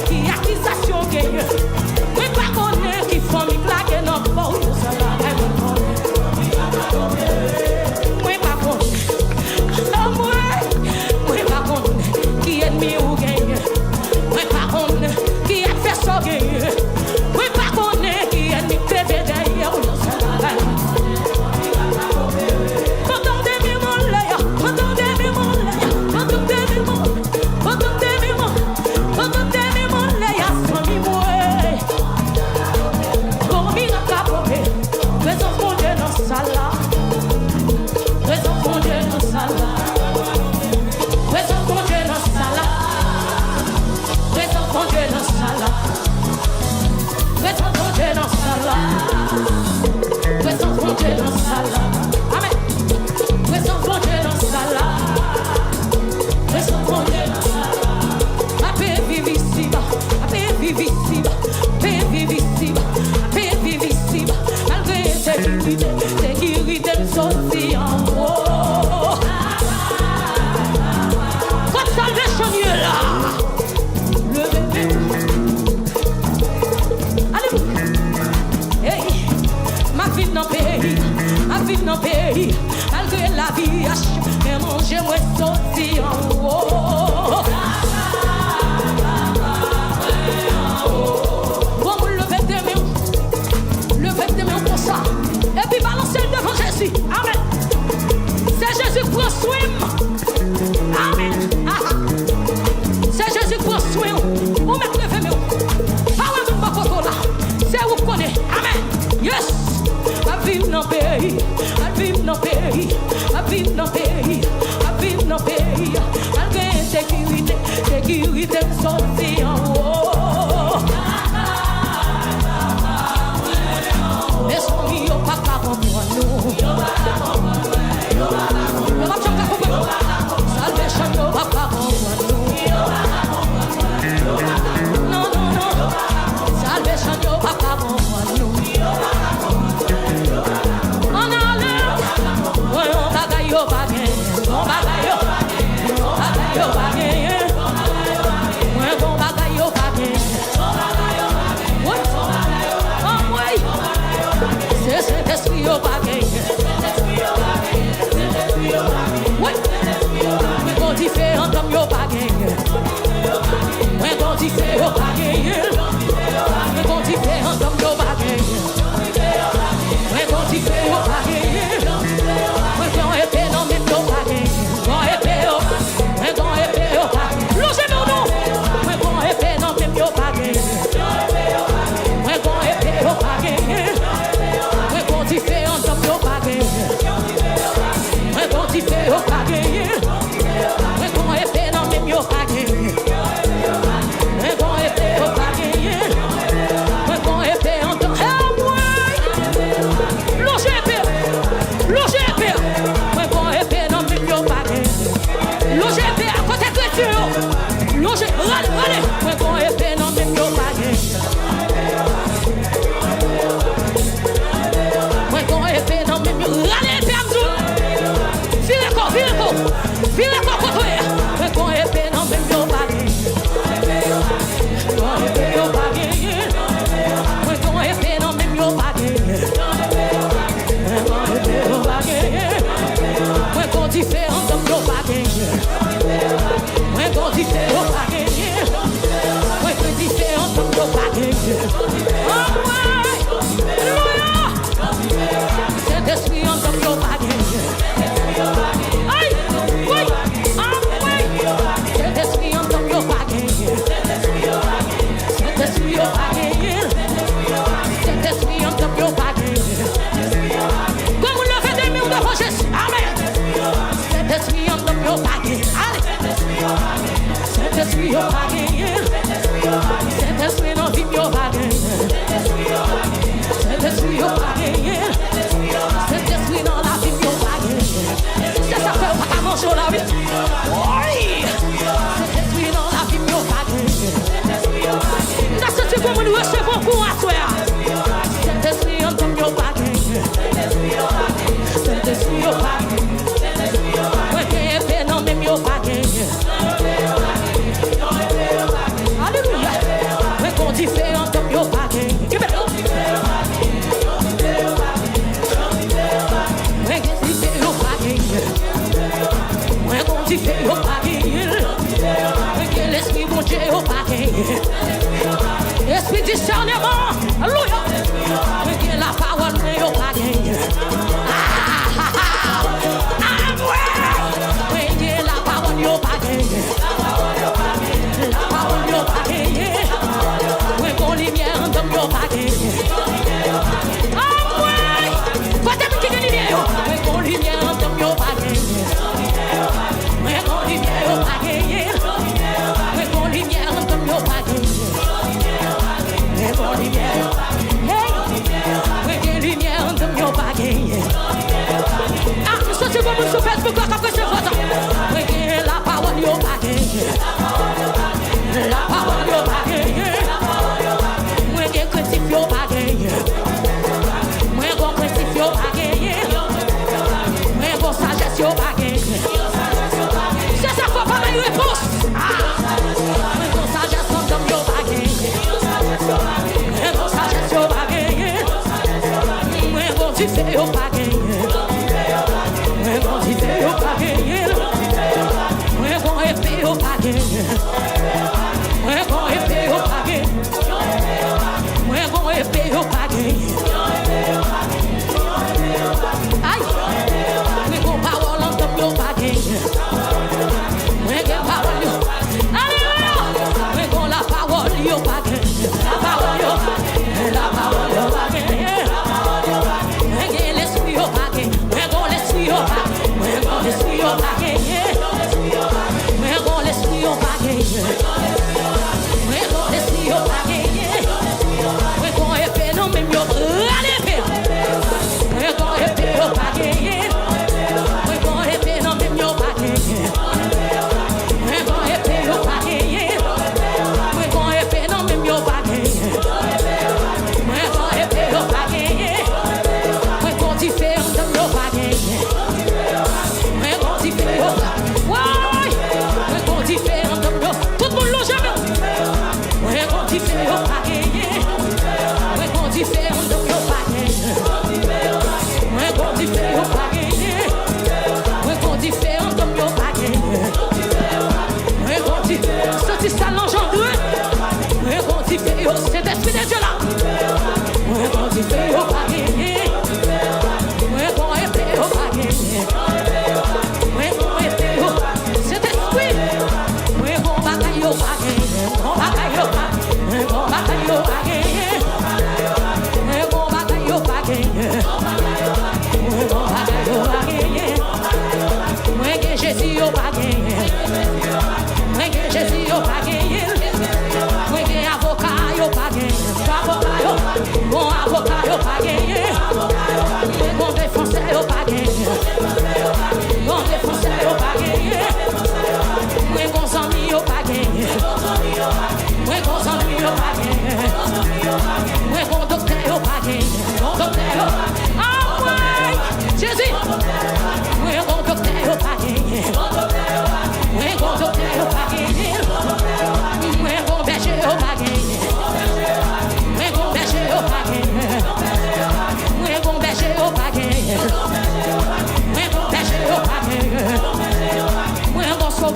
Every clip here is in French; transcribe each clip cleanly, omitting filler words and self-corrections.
Qui accusation gagne. Mais pas qu'on est qui font mi plaque non. ensemble yo pas gagner. Moi quand tu fais yo pas gagner. Moi quand tu fais ensemble yo pas gagner. Moi quand tu fais yo pas gagner. Moi quand épée non même yo pas gagner. Quand épée yo, moi quand épée yo pas. Logez mon nom. Moi quand épée non même yo pas gagner. Moi quand épée yo pas gagner. Moi quand tu fais ensemble yo pas gagner. Moi quand tu fais yo pas gagner. Moi quand épée non même yo pas gagner. Moi quand épée yo pas gagner. Moi quand épée ensemble. Logez épée. Logez épée. Moi quand épée non même yo pas gagner. Logez épée à côté de Dieu. Logez, allez. Moi quand épée non même yo pas gagner. Moi quand épée non même yo. Allez épée à vous. Vire quoi contre moi quand épée non même yo pas gagner. Quand épée yo pas gagner. Moi quand épée non même yo pas gagner. Quand épée yo pas gagner. Moi quand tu fais ensemble yo pas gagner. Moi quand tu fais yo pas gagner. Moi quand tu fais ensemble yo pas gagner. Saint-Esprit ensemble yo pas gagner. Saint-Esprit ensemble yo pas gagner. Saint-Esprit yo pas gagner. Saint-Esprit ensemble yo pas gagner. Comme vous le faites des murs de roches. Amen. Saint-Esprit ensemble yo pas gagner. Allez. Saint-Esprit yo pas gagner. Saint-Esprit non vie yo pas gagner. Saint-Esprit yo pas gagner. Saint-Esprit dans la vie yo pas gagner. C'est ça fait pas manger la vie. Saint-Esprit dans la vie yo pas gagner. C'est ce que vous nous recevons pour à toi. Saint-Esprit ensemble yo pas gagner. Saint-Esprit yo pas gagner. Moi qui ai fait non même yo pas gagner. Alléluia. Moi qu'on dit fait ensemble yo pas gagner. Moi qu'on dit fait yo pas gagner. Moi que l'esprit bon Dieu yo pas gagner. Esprit discernement. Alléluia. Moi que la parole yo pas gagner. Moi que la parole yo pas gagner. La parole yo pas gagner. Moi qu'on lumière ensemble yo pas gagner. Quoi t'as qui gagne lumière yo? Moi qu'on lumière ensemble yo pas gagner. Moi qu'on lumière yo pas gagner. Moi qu'on lumière ensemble yo pas gagner. Moi qu'on lumière yo pas gagner. Moi qu'on lumière ensemble yo pas gagner. Ah, nous sommes sur Facebook après ce vote. Moi que la parole yo pas gagner. La parole yo pas gagner. Moi que critique yo pas gagner. Moi qu'on critique yo pas gagner. Moi qu'on sagesse yo pas gagner. C'est ça faut pas mal réponse. Moi qu'on sagesse comme yo pas gagner. Moi qu'on sagesse yo pas gagner. Moi qu'on tu fais yo pas gagner. Moi qu'on tu fais yo pas gagner. Moi qu'on épée yo pas gagner. Moi qu'on épée yo pas gagner. Moi qu'on épée yo pas gagner. Aïe. Moi qu'on parole ensemble yo pas gagner. Moi qu'on parole yo. Alléluia. Moi qu'on la parole yo pas gagner. La parole yo. La parole yo pas gagner. Moi qu'on l'esprit yo pas gagner. Moi qu'on l'esprit yo pas gagner. Moi qu'on l'esprit yo pas gagner. Moi qu'on l'esprit yo pas gagner.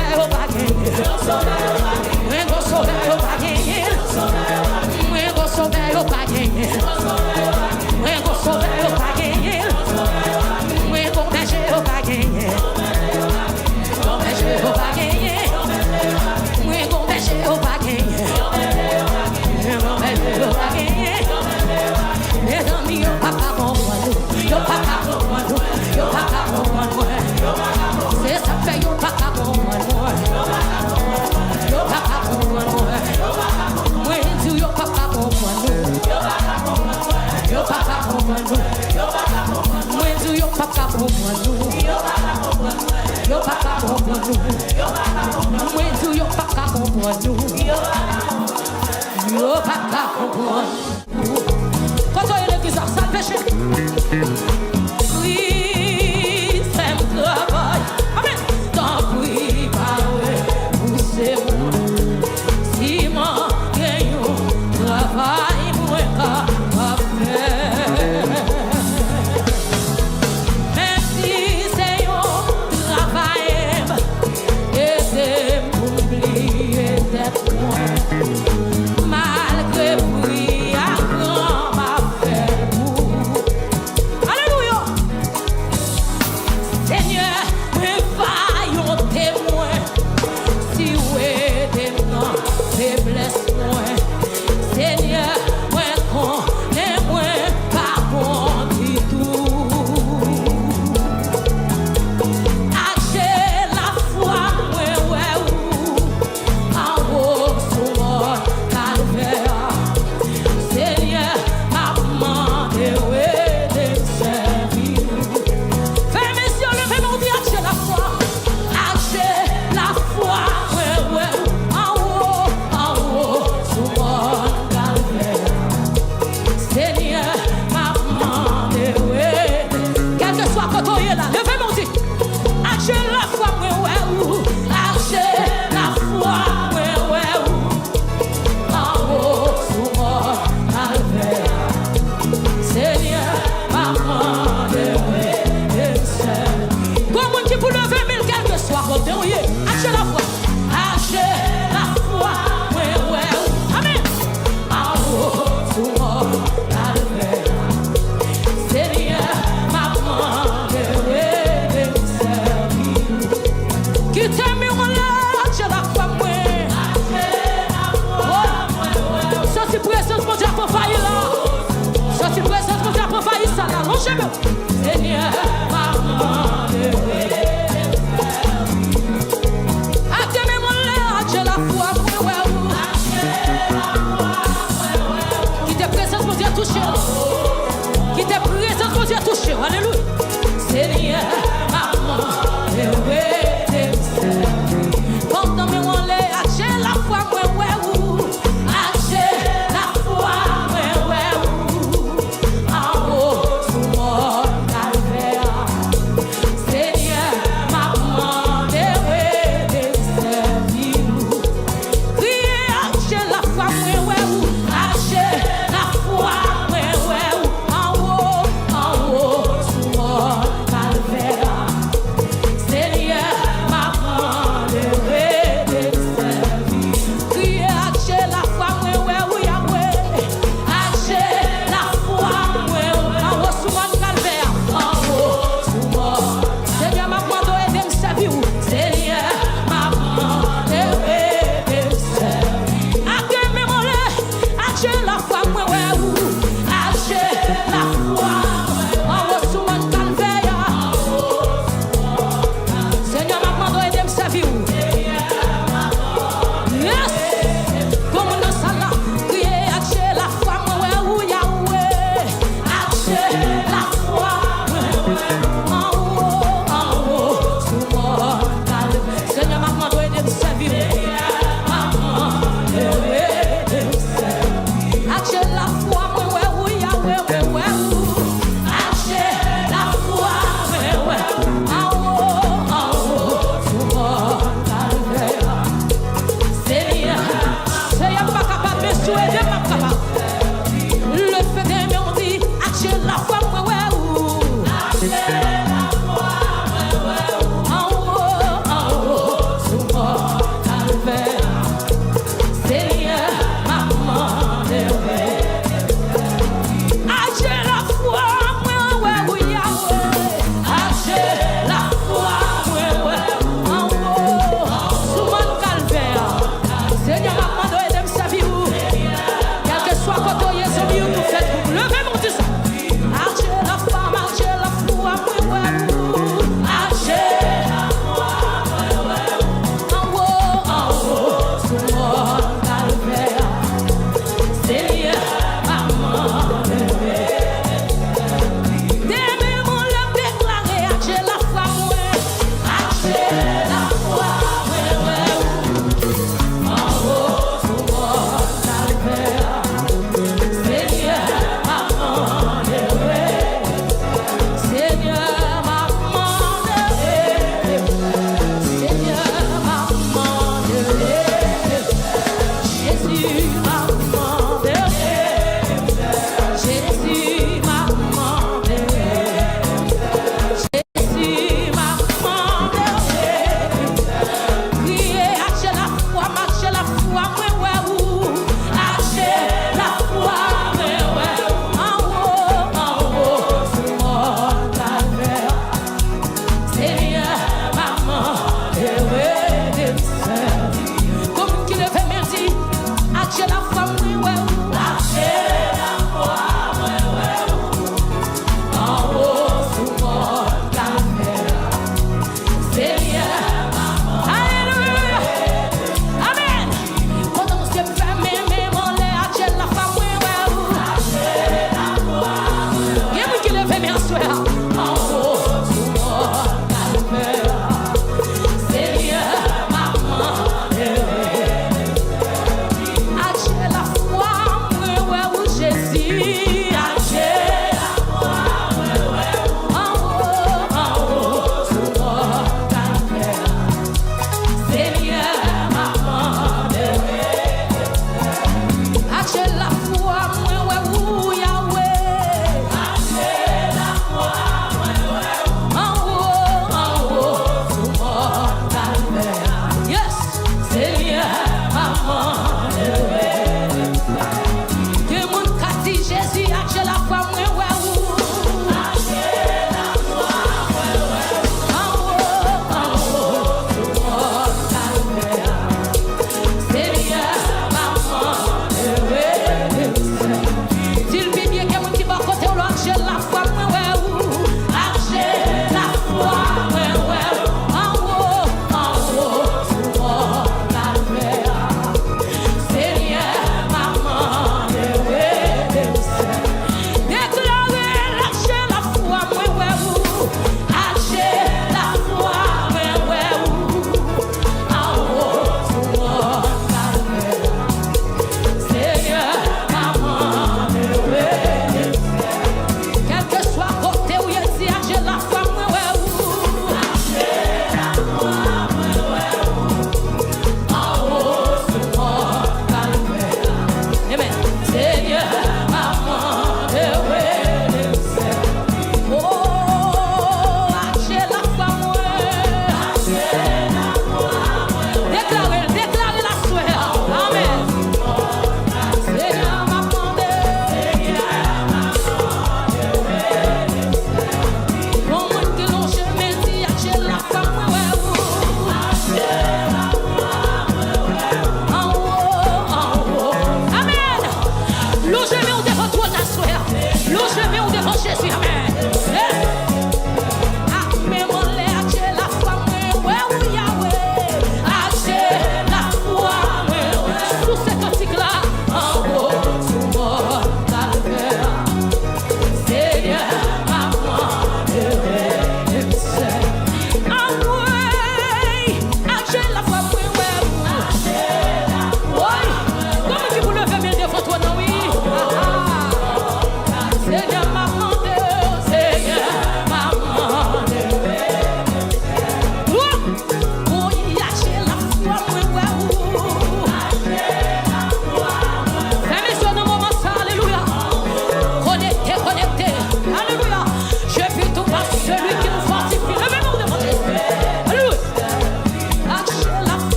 sauver au bagage. Mwen go sauver au bagage. Mwen go sauver au bagage. Mwen go sauver au bagage. Mwen go berger au bagage. Go berger au bagage. Mwen go berger au bagage. Go berger au bagage. Mes amis, yo papa bon nous. Yo papa bon nous. Yo papa bon nous. C'est ça fait yo papa bon nous. Yo papa bon nous. Moi dis yo papa bon nous. Yo papa bon nous. Moi dis yo papa bon nous. Yo papa bon nous. Moi dis yo papa bon nous. Yo papa bon nous. Quand on est l'église, ça le péché. Oui, c'est mon travail. Amen. Tant pis, poussez-moi. Si mon gagne, travail, moi, pas faire. Même si c'est un travail, aidez-moi à oublier d'être moi. Malgré oui, à grand ma Alléluia. Seigneur, me vaillons témoin. Si ouais des noms, faiblesse moins. Seigneur, moi connais moi pas bon du tout. Achez la foi, moi ouais ou en haut sur mon calvaire. Seigneur, m'a demandé ouais de servir. Frères, messieurs, levez-moi, dis achez la foi. Achez la foi, ouais, ouais, en haut, sur mon calvaire. Seigneur, m'a demandé ouais. Quel que soit quand on est là, levez-moi, dis achez la foi, ouais, ouais, achez la foi, ouais, ouais, en haut, sur mon calvaire. Seigneur, maman de comment qui pour lever mille quel que soit côté où achez la foi. Achez la foi, ouais, ouais, amen. En haut, sur mon calvaire. Seigneur, maman de qui t'aime, on l'a, achez la foi, ouais. Sorti présence, mon Dieu, pour faillir là. Sorti présence, mon Dieu, pour faillir ça là. Longez-moi. Seigneur, maman de attendez-moi là, achez la foi, ouais, qui te présence, mon Dieu, touché. Qui te présence, mon Dieu, touché. Alléluia. Seigneur, maman de pendant mes mollets, achez la foi, ouais, achez la foi, ouais, en haut, sur mon calvaire. Seigneur, maman de servir. Criez, achez la foi, ouais, achez la foi, ouais, en haut, sur mon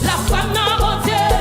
La femme n'a monté.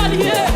Hey, hey.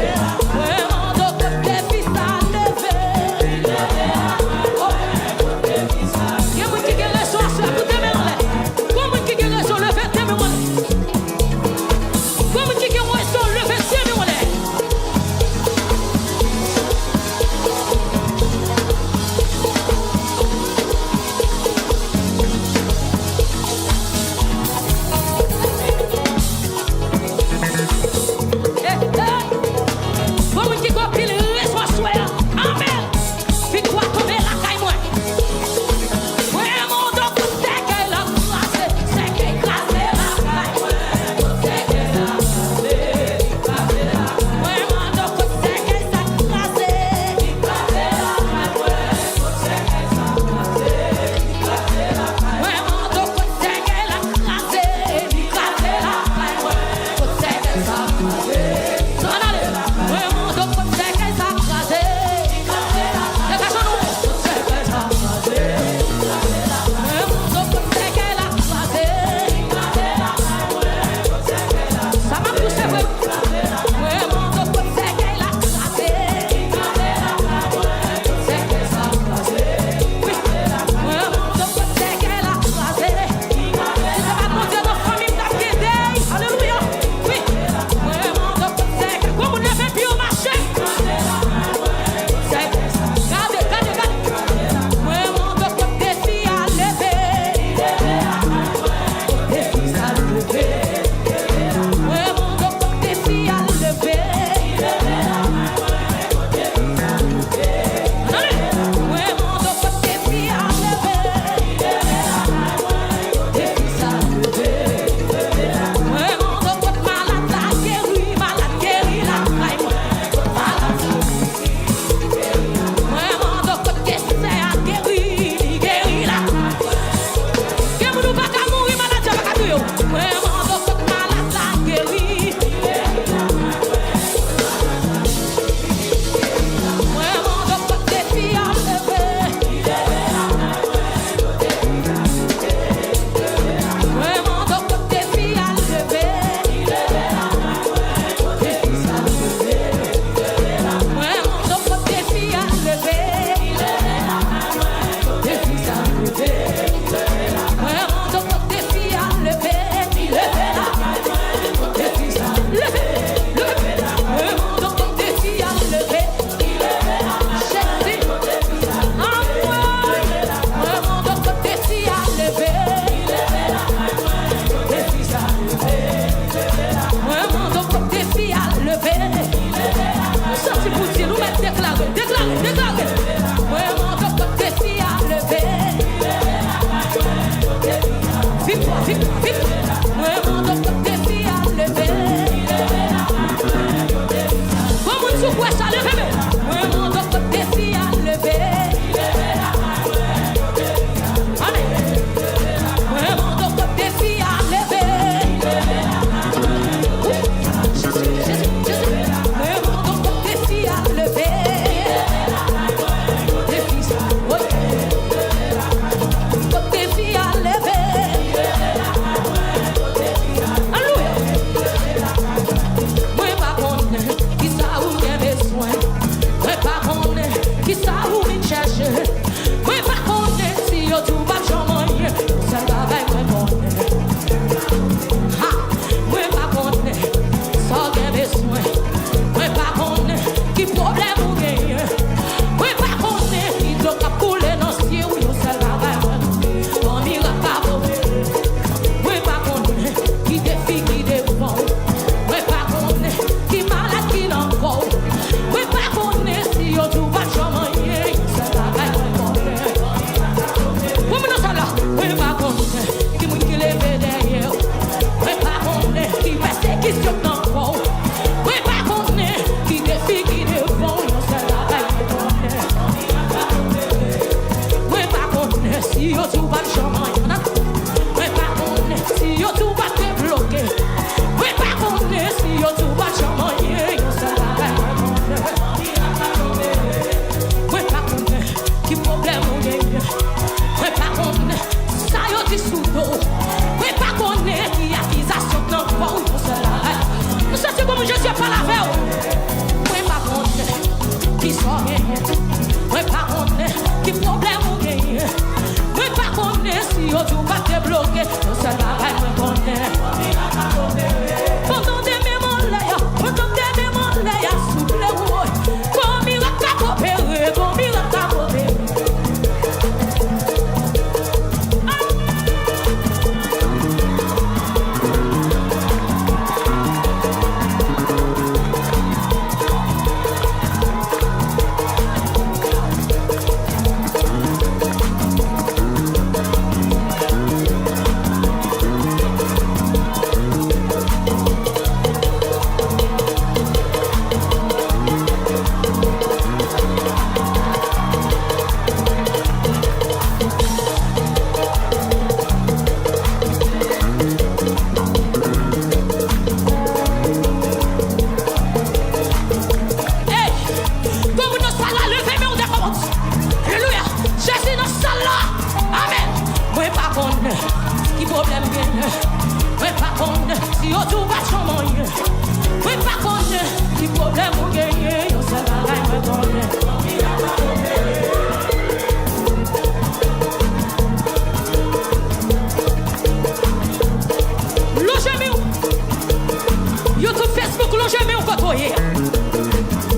soyez.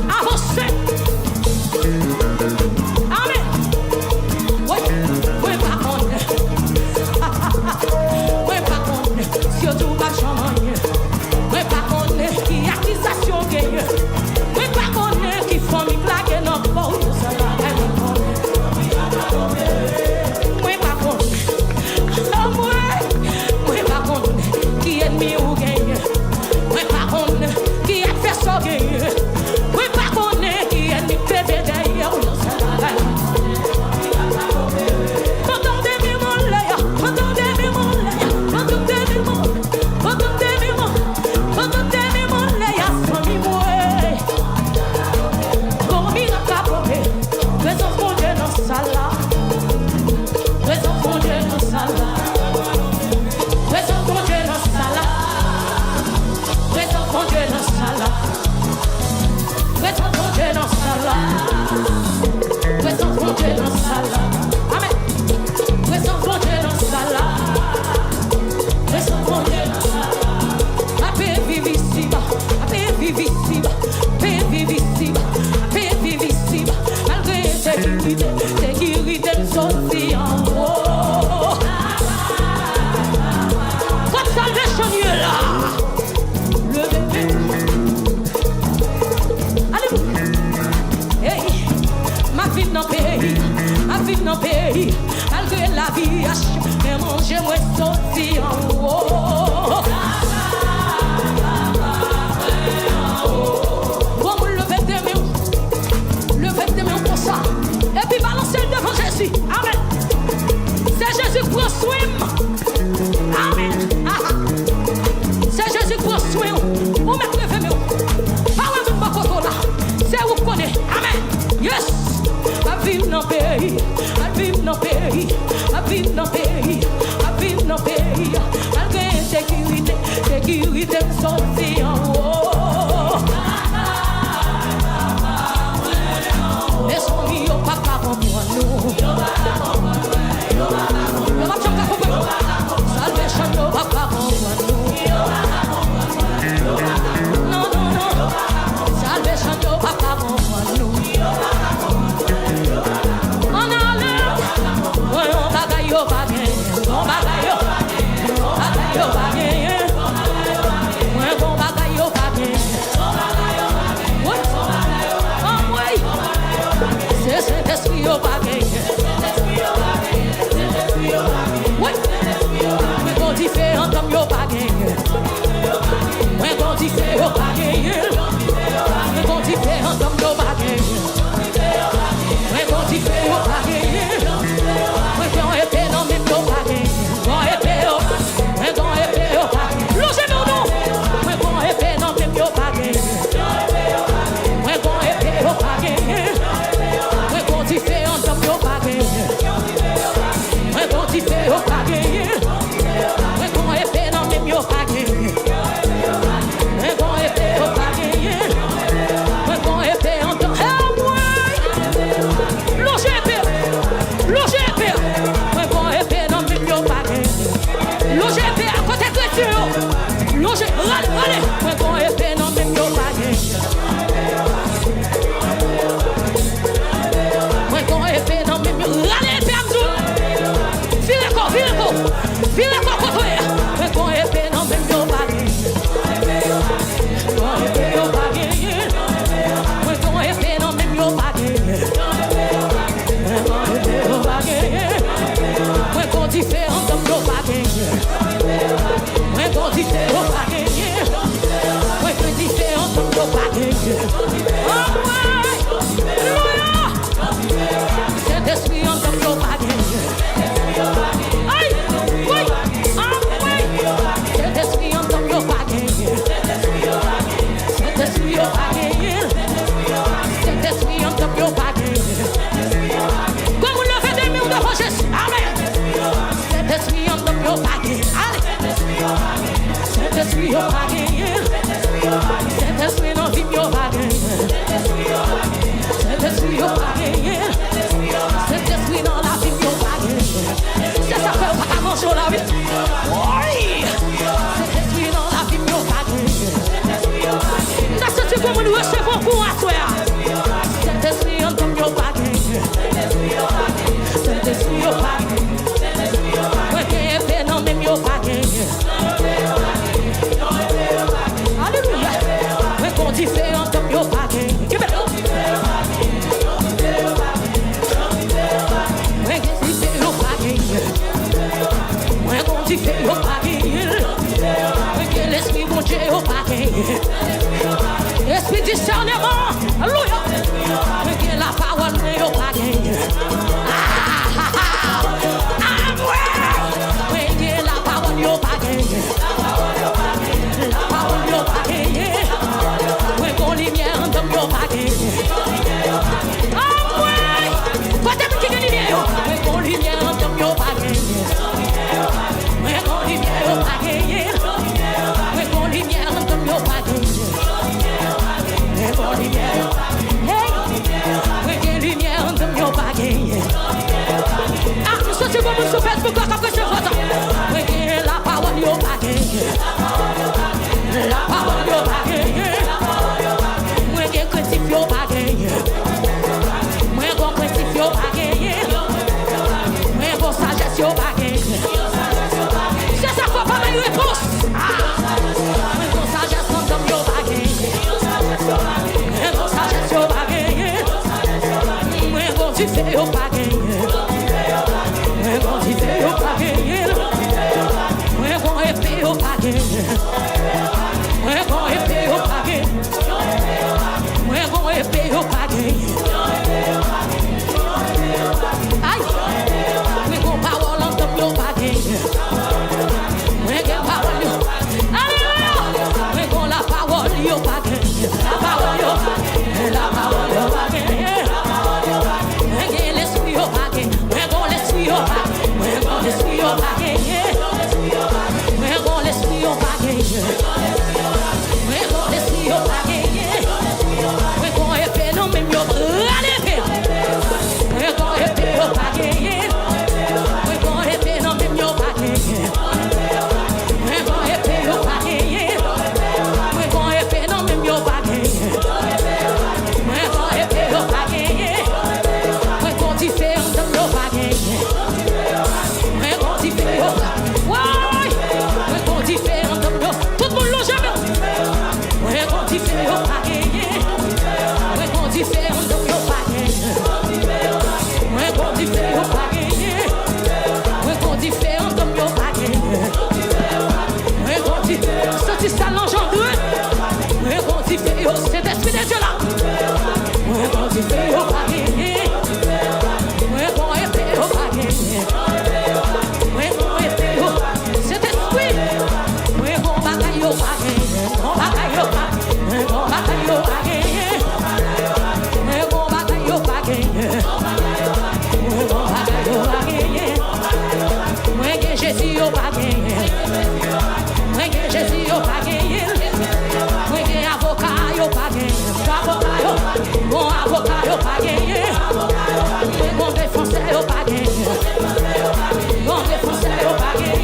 Avancez. Amen. Oui, oui, par contre. Oui, par contre. Surtout pas changer. Oui, par contre. Qui accusation gagne. Oui, par contre. Qui font mi claquer non pas. Oui, par contre. Oui, par contre. Qui ennemi ou gagne. Oui, par contre. Qui a fait ça gagne. Oui, par contre. Qui ennemi bébé d'ailleurs. Sécurité sortie en haut. Votre salvation est là. Levez. Alléluia. Hey, ma vie dans pays, ma vie dans pays. Malgré la vie, mais manger moi sorti en haut. Bon, levez tes mains pour ça. Et puis balancez devant Jésus. Amen. C'est Jésus qui prend soin. Amen. C'est Jésus qui prend soin. Vous mettez les mains. Parlez de ma côté là. C'est vous connaissez. Amen. Yes. Ma vie dans le pays. Ma vie dans le pays. Ma vie dans le pays. Ma vie dans le pays. Malgré sécurité. Sécurité sortie en haut. Set us free, oh, I can. Set us free, don't keep your body. nous recevons pour un soir. Saint-Esprit, on tombe au paquet. Saint-Esprit, au paquet. Ouais, qu'il fait non, même au paquet. Alléluia. Ouais, qu'on dit fait, on tombe au paquet. Ouais, qu'on dit fait au paquet. Ouais, qu'on dit fait au paquet. Ouais, que l'esprit bon Dieu au paquet. Esprit discernement, alléluia. Que la parole n'est au paquet. Ouais, que la parole n'est au paquet. La parole n'est au paquet. Ouais, qu'on lumière dans au paquet. Ah ouais, pas de qui gagne lumière. Ouais, qu'on lumière dans au paquet. Ouais, qu'on lumière au paquet. Ouais, qu'on lumière dans au paquet. Ah, ça c'est bon, monsieur Facebook, après je vote. Oui, la parole est au paquet. La parole est au paquet. Oui, qui critique au paquet. Oui, qu'on critique au paquet. Oui, qu'on sagesse au paquet. C'est ça, faut pas mal de réponse. Oui, qu'on sagesse au paquet. Oui, qu'on sagesse au paquet. Oui, qu'on dit fait au paquet. Ouais, qu'on dit fait au paquet. Ouais, qu'on est fait au paquet. Ouais, qu'on est fait au paquet. Ouais, qu'on est fait au paquet. Aïe! Ouais, qu'on parole en tombe au paquet. Ouais, qu'on parole. Alléluia! Ouais, qu'on la parole au paquet. La parole au paquet. La parole au paquet. Ouais, qu'on l'esprit au paquet. Ouais, qu'on l'esprit au paquet. Ouais, qu'on l'esprit au paquet. Ouais, qu'on l'esprit au paquet. Ouais, qu'on l'esprit au paquet. Ouais, qu'on est fait non même yo. Allez faire. Ouais, qu'on est fait au paquet. Ouais, qu'on est fait non même yo paquet. Ouais, qu'on est fait au paquet. Ouais, qu'on est fait non même yo paquet. Ouais, qu'on est fait au paquet. Ouais, qu'on dit fait dans yo paquet. Ouais, qu'on dit fait au paquet. Ouais, qu'on dit fait dans yo. Tout le monde l'a jamais. Ouais, qu'on dit fait au paquet. Ouais, qu'on dit fait dans yo paquet. Ouais, qu'on dit fait au paquet. Ouais, qu'on dit fait dans yo paquet. Ouais, qu'on dit sorti ça l'engendre. Ouais, qu'on dit fait au cet esprit de Dieu là. Ouais, qu'on dit fait au paquet. Ouais, qu'on est fait au paquet. Ouais, qu'on est fait au cet esprit. Ouais, qu'on bataille au paquet. On bataille au paquet. Ouais, qu'on bataille au paquet. Ouais, qu'on bataille au paquet. Ouais, qu'on bataille au paquet. Ouais, que Jésus au paquet. Ouais, que Jésus au paquet. Ouais, que avocat au paquet. Bon avocat au paquet. Ouais, bon défenseur au paquet. Bon défenseur au paquet.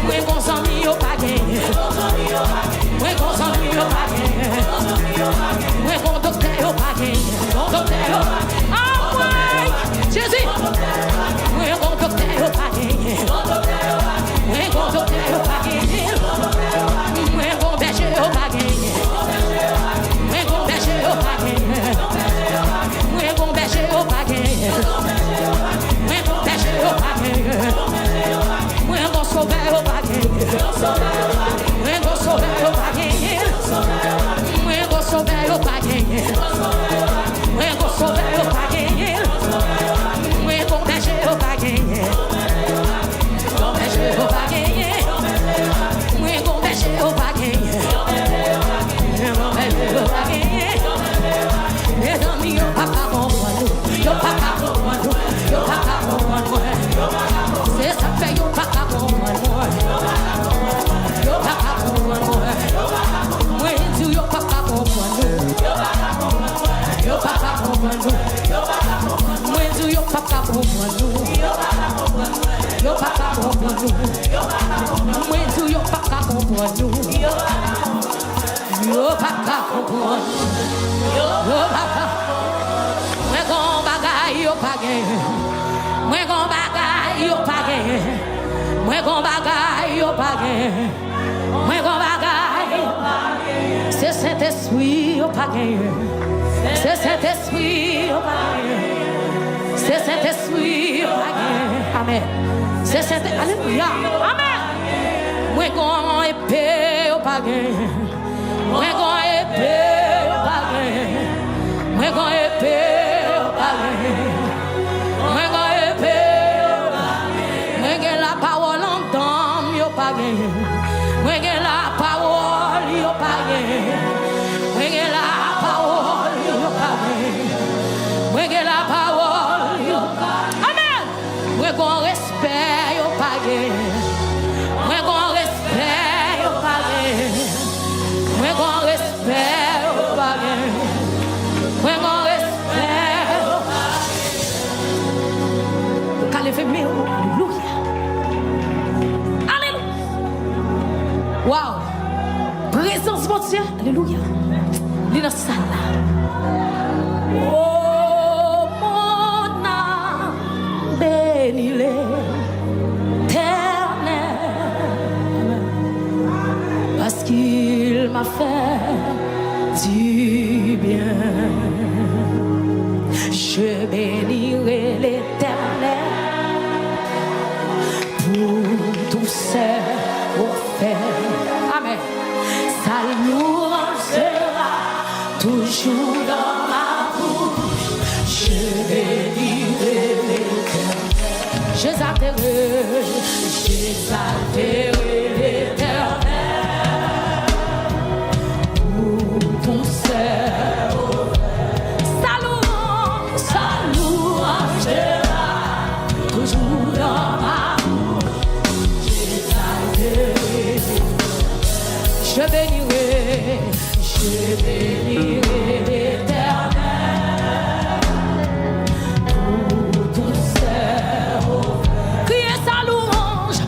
Ouais, bon ami au paquet. Ouais, bon ami au paquet. Ouais, bon docteur au paquet. Bon docteur au paquet. Ah ouais, Jésus. Ouais, bon docteur au paquet. Ouais, bon docteur au paquet. Ouais, bon berger au paquet. Ouais, bon berger au paquet. Ouais, bon berger au paquet. Ouais, bon berger au paquet. Ouais, bon sauveur au paquet. Ouais, bon sauveur au paquet. Ouais, bon sauveur au paquet. Ouais, bon sauveur au paquet. Ouais, bon berger au paquet. Bon berger au paquet. Ouais, bon berger au paquet. Bon berger au paquet. Les amis, yo papa comprendre, yo papa comprendre, yo papa comprendre. C'est ça fait yo papa comprendre, yo papa comprendre. Moi dis yo papa comprendre, yo papa comprendre, moi dis yo papa comprendre, yo papa comprendre, moi dis yo papa comprendre, yo papa comprendre. Yo papa. Mwen gon bagay yo pa gen. Mwen gon bagay yo pa gen. Mwen gon bagay yo pa gen. Mwen gon bagay. C'est Saint-Esprit yo pa gen. C'est Saint-Esprit yo pa gen. C'est Saint-Esprit yo pa gen. Amen. C'est Saint-Esprit. Alléluia. Amen. Mwen gon épée yo pa gen. Mwen gon épée yo pa gen. Mwen gon épée yo pa gen. Mwen gon épée yo pa gen. Mwen gen la parole en dame yo pa gen. Mwen gen la parole yo pa gen. Mwen gen la parole yo pa gen. Mwen gen la parole yo pa gen. Amen. Mwen gon respect yo pa gen. Mwen gon respect yo pa gen. Mwen gon respect yo pa gen. Mwen gon respect yo pa gen. Kale fe mè yo. Alléluia. Alléluia. Wow. Présence mon Dieu. Alléluia. Li dans ça là. Oh mon âme, bénis l'Éternel, parce qu'il m'a fait du bien. Je bénirai l'Éternel pour tous ses offerts. Amen. Sa louange sera toujours dans ma bouche. Je bénirai l'Éternel. Je exalterai l'Éternel pour ton service. Sa louange sera toujours dans ma bouche. Je bénirai l'Éternel pour ton service. Criez sa louange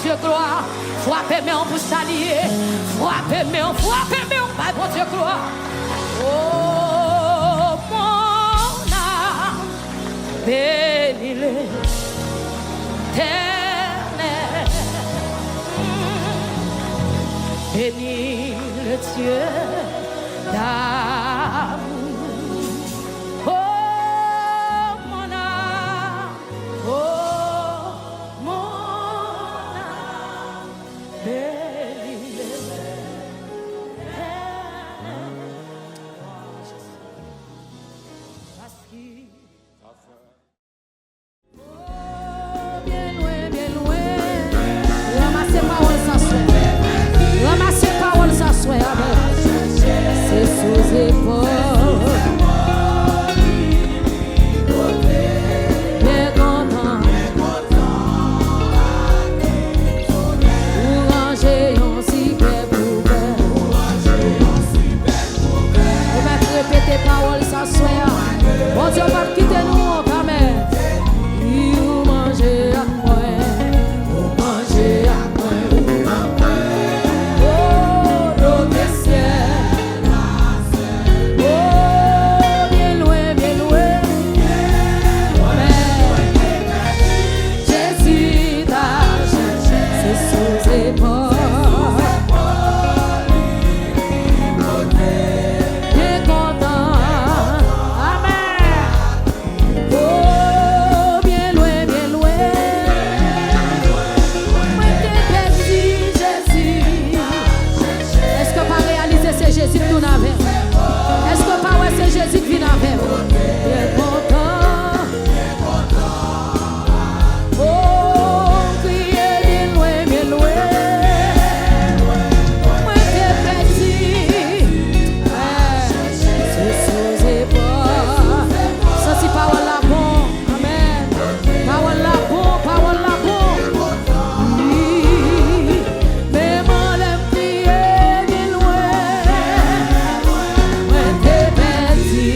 Dieu gloire. Frappez-moi pour saluer. Frappez-moi par bon Dieu gloire. Oh, mon âme, bénis l'Éternel. Bénis le Dieu d'amour. Oh, mon âme, oh, mon âme, bénis l'Éternel. Parce qu'il bien loin, ramassez parole sans souhait. Ramassez parole sans souhait. C'est sous épaules. Bien content. Ou ranger un si belle poubelle. Vous m'avez répété parole sans souhait. Bon Dieu va quitter nous quand même. Vous mangez à moi. Vous mangez à moi. Oh, l'eau des ciels. Oh, bien loin, bien loin. Jésus t'a cherché, c'est sous épaules. Bien content. Amen. Oh, bien loin, bien loin. Moi t'ai perdu, Jésus. Est-ce que pas réaliser c'est Jésus qui nous avait? Est-ce que pas ouais c'est Jésus qui vient avec? Bien content. Oh, crier bien loin, bien loin. Moi t'ai perdu. C'est sous épaules. Ça c'est parole la bon. Amen. Parole la bon, parole la bon. Oui. Mais mon l'aime crier bien loin. Moi t'ai perdu.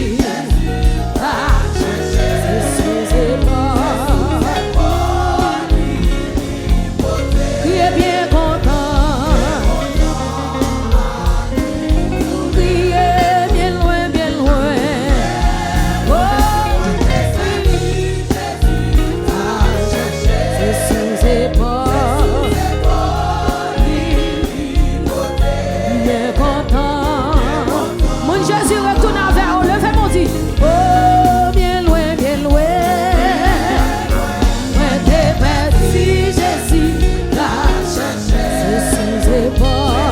Ah, c'est sous épaules. Crier bien content. Crier bien loin, bien loin. Oh, c'est sous épaules. Bien content. Mon Jésus retourne vers vous. Levez mon dit. Oh, bien loin, bien loin. Moi t'ai perdu, Jésus l'a cherché. C'est sous épaules.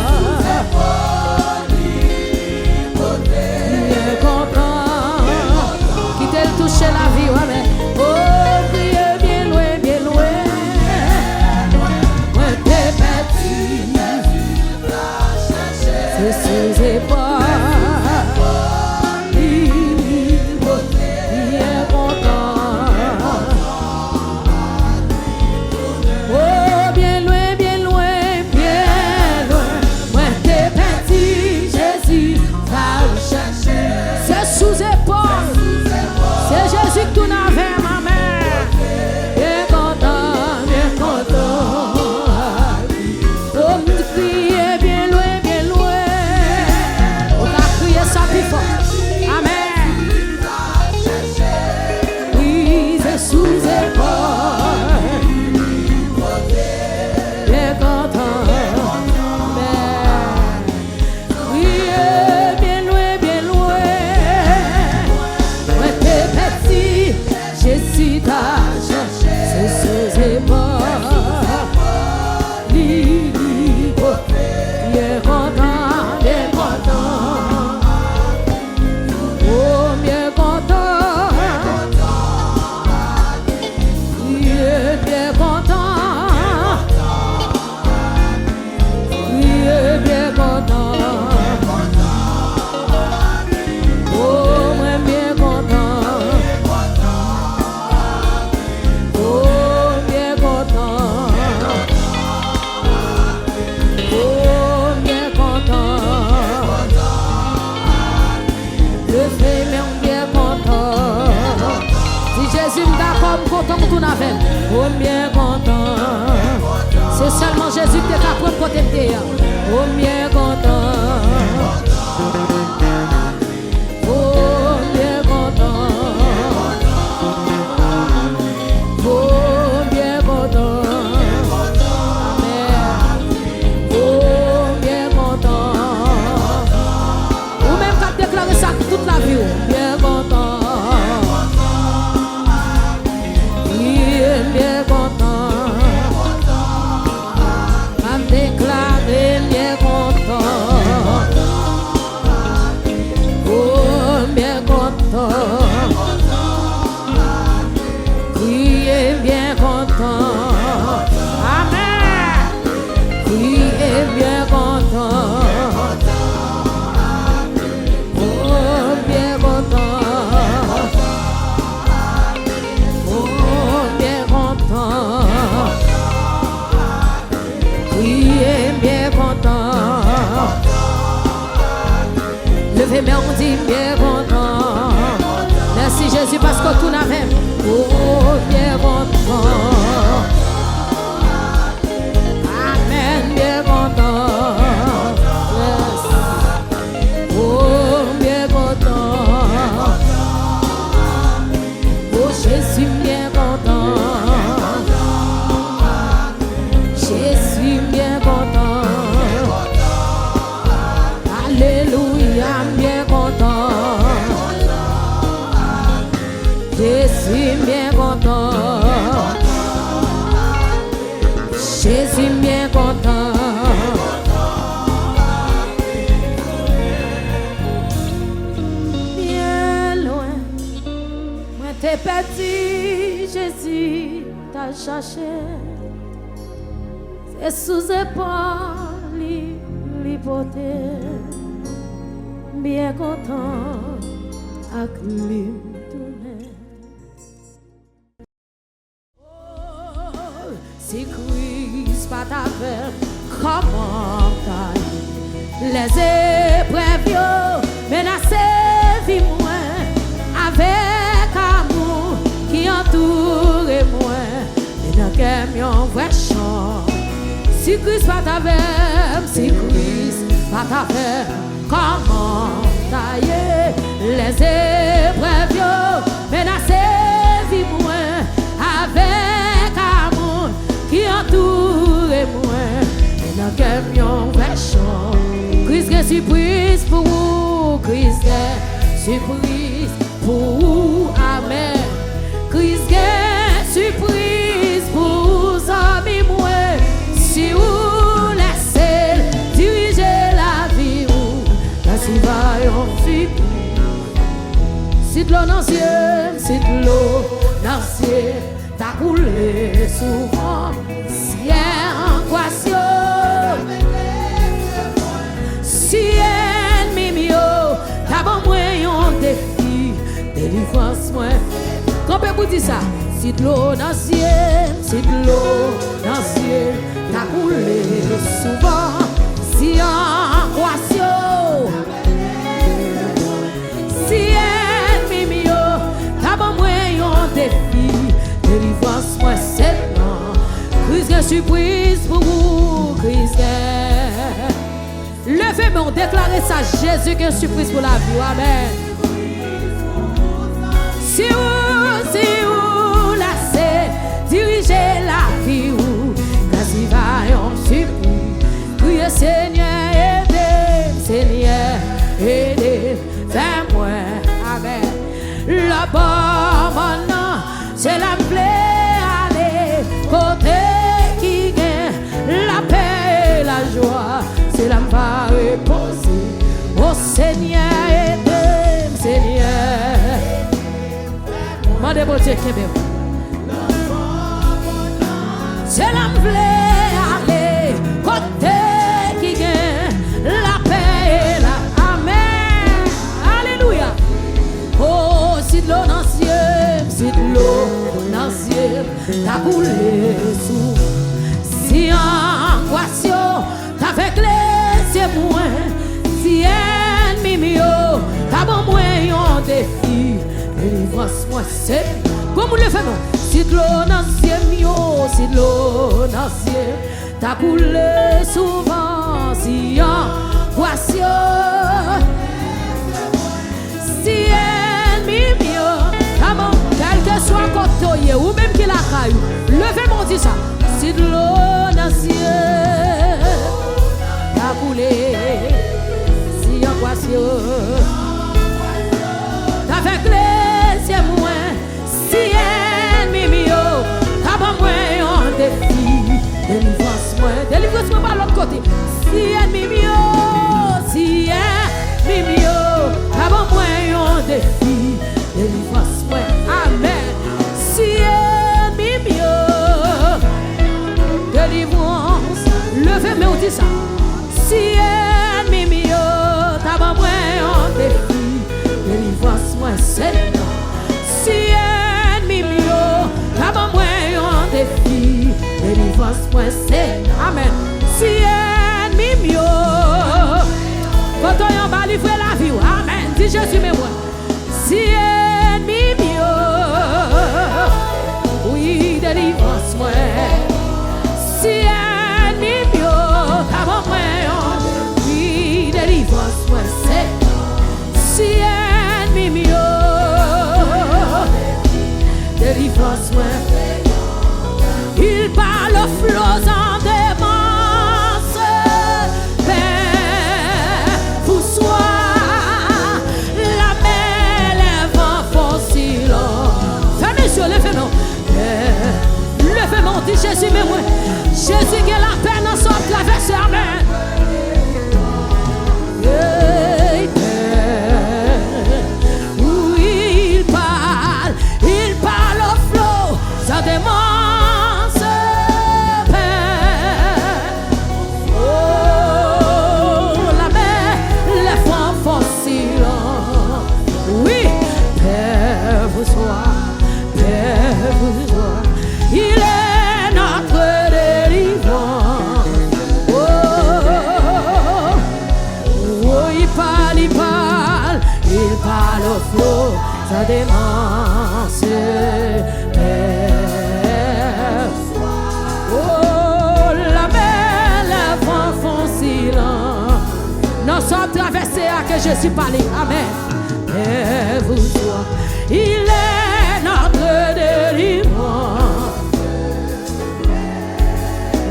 Bien content. Quittez le toucher la vie, ouais, mais oh, priez bien loin, bien loin. Moi t'ai perdu. C'est sous épaules. Bien content. Oh, bien loin, bien loin, bien loin. Moi t'ai perdu, Jésus t'a cherché. C'est sous épaules. C'est Jésus que tu n'avais, ma mère. Bien content, bien content. Oh, me crier bien loin, bien loin. On a crié ça plus fort. Amen. Oui, c'est sous épaules. Bien content. Amen. Oui, bien loin, bien loin. Moi t'ai perdu, Jésus t'a cherché. C'est sous épaules. Bien content, bien content. Oh, bien content. Bien content. Bien content. Oh, moi bien content. Oh, bien content. Oh, bien content. Le fait même bien content. Si Jésus me d'accord, content que tout n'avait. Oh, bien content. C'est seulement Jésus te capable pour t'aider. Oh, bien content. Oh, bien content. Oh, bien content. Amen. Oh, bien content. Ou même quand déclarer ça toute la vie. Bien content. Bien content. À déclarer bien content. Oh, bien content. Criez bien content. Amen. Criez bien content. Oh, bien content. Oh, bien content. Criez bien content. Levez-moi, on dit bien content. Merci Jésus parce que tout n'a même. Oh, bien content. Amen, bien content. Yes. Oh, bien content. Oh, Jésus, bien content. Jésus, bien content. Alléluia, bien content. Jésus, bien content. Jésus, bien content. Bien loin, moi t'es parti, Jésus t'a cherché. C'est sous épaule, l'hypothèse. Bien content, avec lui. Si Christ pas ta veille, comment t'aille? Les épreuves menacent vie moi avec amour qui entoure moi. Et dans camion vrai chant. Si Christ pas ta veille, si Christ pas ta veille, comment t'aille? Les épreuves menacent vie moi avec amour qui entoure moi. Et dans camion vrai chant. Christ est surprise pour vous. Christ est surprise pour vous. Amen. Christ est surprise pour vous. Amis moi. Si vous laissez diriger la vie, là si va yon surprise. Si de l'eau dans le ciel, si de l'eau dans le ciel, t'as coulé souvent. Si angoissio, si ennemi mio, t'as bon moyen défi, délivrance moi. Quand peut-vous dire ça? Si de l'eau dans le ciel, si de l'eau dans le ciel, t'as coulé souvent. Si angoissio, si ennemi mio, t'as bon moyen défi, délivrance moi c'est non. Christ est surprise pour vous, Christ est. Levez-moi, déclarez ça, Jésus qui est surprise pour la vie, amen. Si vous laissez diriger la vie, quasi va yon surprise. Priez Seigneur, aidez, Seigneur, aidez, fais-moi, amen. La bonne, c'est la plaie, aller, côté qui gagne, la paix et la joie, c'est la va reposer. Oh Seigneur, aidez, Seigneur. Mandez bon Dieu qui est bien. C'est la plaie, aller, côté qui gagne, la paix et la amen. Alléluia. Oh, si de l'eau dans le ciel, si de l'eau dans le ciel, t'as coulé sous. Si angoisse, t'as fait les yeux moins. Si ennemi mio, t'as bon moyen défi. Délivrance moi c'est. Comment le fait non? Si de l'eau dans le ciel, mio, si de l'eau dans le ciel, t'as coulé souvent, si angoisseux. Si ennemi mieux, amour, quel que soit côté ou même qui la caillou, levez mon dit ça. Si de l'eau dans le ciel, t'as coulé, si angoisseux. Avec les yeux moins, si ennemi mieux, t'as pas moins un défi. Délivrance moi par l'autre côté. Si ennemi mieux, si ennemi mieux, t'as pas moins un défi. Délivrance moi, amen. Si ennemi mieux, délivrance, levez-moi on dit ça. Si ennemi mieux, t'as pas moins un défi. Délivrance moi Seigneur. Si ennemi mieux, t'as pas moins un défi. Délivrance moi Seigneur. Amen. Si ennemi mieux, quand on va livrer la vie. Amen. Dis Jésus mais moi. Si ennemi mieux, oui délivrance moi. Si ennemi mieux, t'as pas moins un défi. Délivrance moi Seigneur. Si ennemi mieux, délivrance moi. Il parle aux flots en démence, Père, vous sois la mer, les vents font silence. Fermez les yeux, levez-moi. Levez-moi, dit Jésus, mais moi, Jésus qui est la peine en sort traversée, amen. Il parle au flot, ça démence. Il est notre délivrance. Il parle au flot, ça démence. Oh, la mer, les vents font silence. Nous sommes traversés à que je suis parlé. Amen. Et vous soyez, il est notre délivrance.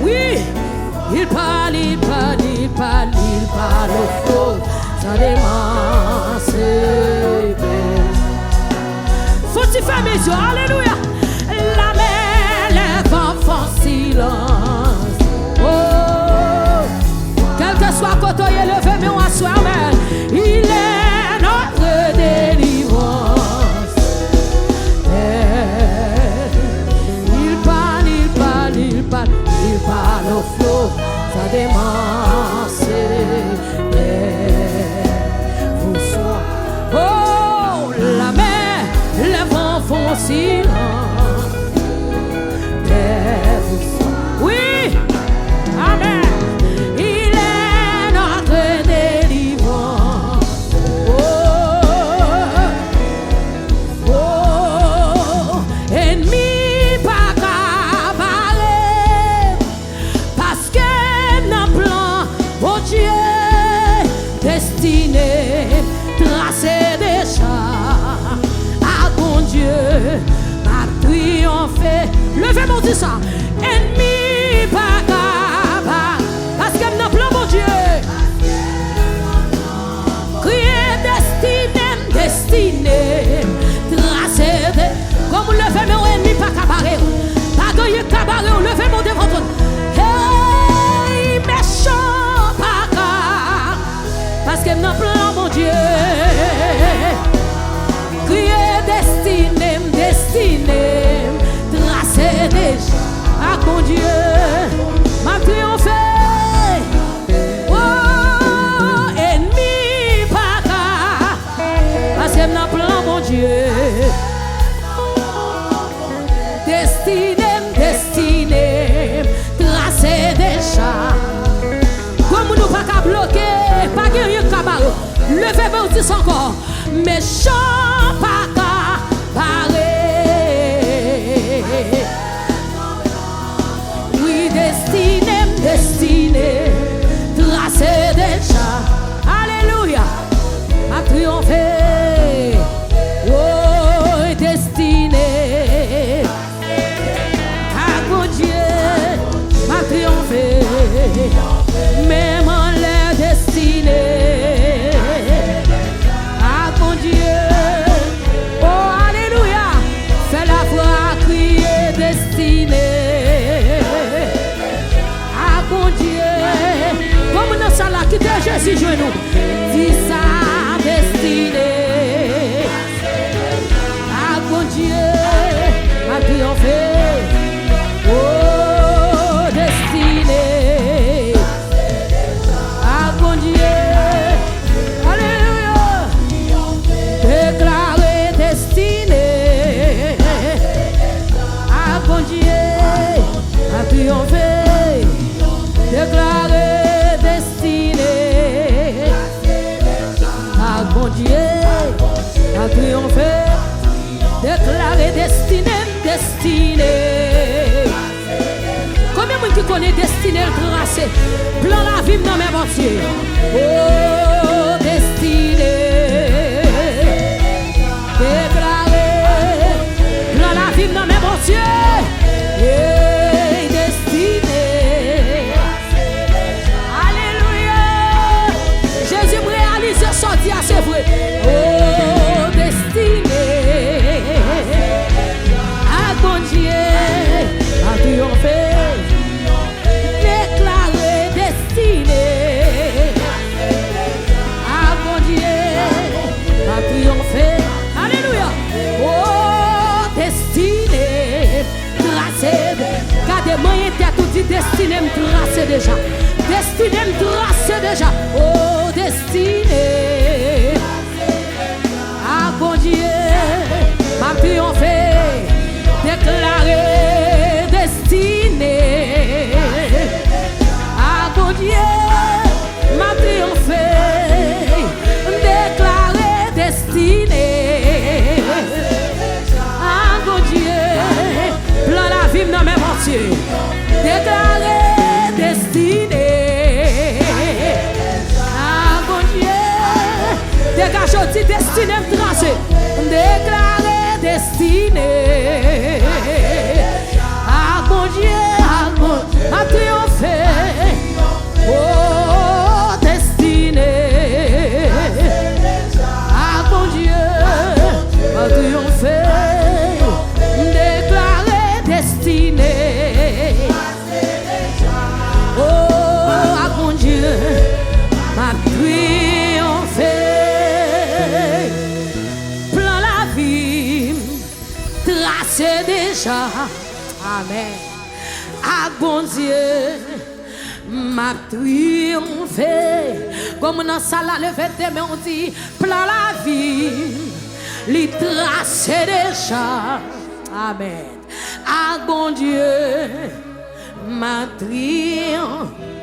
Oui, il parle, il parle, il parle, il parle au flot, ça démence. Faut-il faire mes yeux, alléluia. La mer, les vents font silence. Oh, quel que soit côté, levez moi à soi, amen. Il est notre délivrance. Il parle au flot, ça démence. Vous soyez, oh, la mer, les vents font silence. Oui, amen. Il est notre délivrance. Oh, oh, ennemi. Tracé déjà à bon Dieu, à triompher. Levez mon dit ça. Ennemi pas capable, parce que nous plan mon Dieu. Crier destiné, tracé de. Comme levez mon ennemi pas capable, pas gagner cabaret, levez mon devant toi. Hey, méchant pas capable, parce que nous plan mon Dieu. Crier destiné, tracé déjà à mon Dieu, m'a triomphé. Oh, ennemi pas qu'à, parce que n'a plan mon Dieu. Destiné, tracé déjà. Comme nous pas qu'à bloquer, pas qu'il y ait qu'à barrer. Levez-moi aussi encore. Méchant pas qu'à barrer. Oui, destiné, même en l'air destiné. Ah mon Dieu, oh alléluia, fais la voix crier destinée. Ah mon Dieu, comme dans ça là, qui te Jésus joue nous, dis ça destinée. Ah mon Dieu, a triomphé. Oh destinée. Ah mon Dieu, alléluia, déclaré destinée. Ah mon Dieu, a triomphé, déclaré destinée. Ah mon Dieu, a triomphé, déclaré destinée, destinée. Combien de monde qui connaît destinée le tracé? Plan la vie dans mes mortiers. Oh destinée, déclaré, plan la vie dans mes mortiers. Hey, destinée. Alléluia. Jésus réalise sorti à c'est vrai. Oh destinée. Ah bon Dieu, a triomphé, déclaré destinée. Ah bon Dieu, a triomphé. Alléluia. Oh destinée, tracé. Gardez-moi était tout dit destinée me tracé déjà. Destinée me tracé déjà. Oh destinée. Ah bon Dieu, m'a triomphé, déclaré destinée. Ah bon Dieu, m'a triomphé, déclaré destinée. Ah bon Dieu, plan la vie dans mes mortiers, déclaré destinée. Ah bon Dieu, dégage aussi destinée me tracée, déclaré destinée. Ah mon Dieu, a triomphé. Oh destinée. Ah mon Dieu, a triomphé, déclaré destinée. Oh ah mon Dieu, a triomphé. Plan la vie tracé déjà. Amen. Ah bon Dieu, m'a triomphé. Comme dans ça là, le fait de on dit, plan la vie, li tracé déjà. Amen. Ah bon Dieu, m'a triomphé.